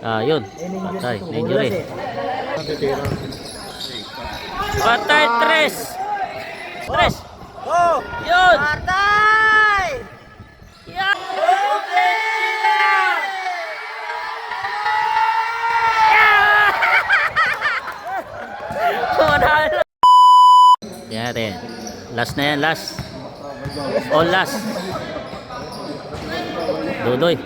Yun. Patay. Injury. Patay. Tres. Yun. Patay! Yan. Panalo. Yan natin. Last na yan. Last. All last. Dudoy.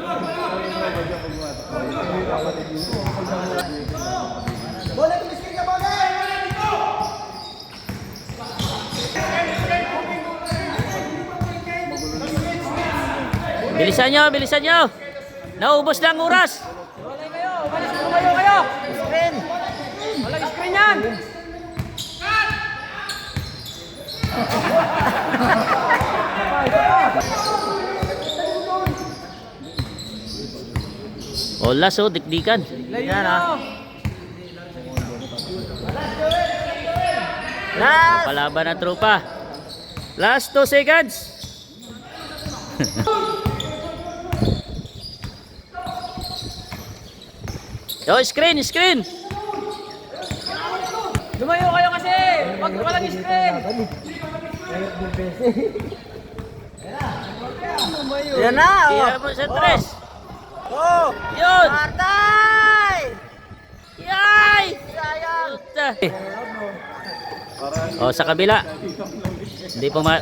Bilisan nyo. Naubos na ang oras. Kayo! Screen! Walang screen yan! Olas dikdikan. Yan Last! Palaban na tropa. Last 2 seconds. Yo, screen. Lumayo kayo kasi! Pag walang screen! Yan na! Tira mo sa tres. Oh! Yun. Patay! Yay! Sayang! Sa kabila.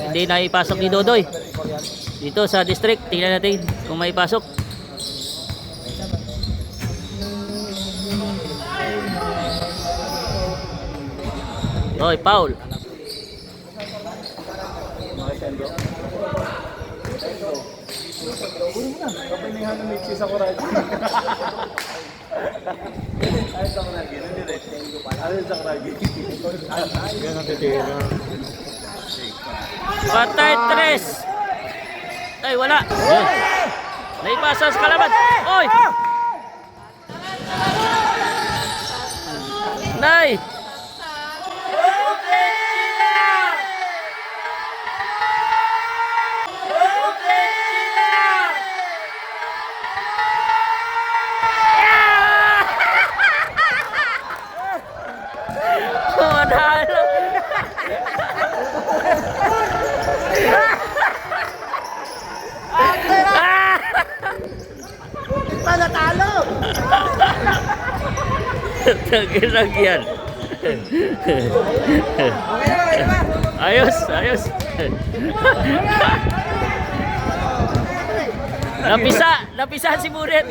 Hindi na ipasok ni Dodoy. Dito sa district, tingnan natin kung may pasok. Oy, foul. Patay tres. Ay, wala. Naipasa sa kalaban. Oy! Nay! Panalo. Panatalo! Tagilagyan. Ayos. Napisa si Buret.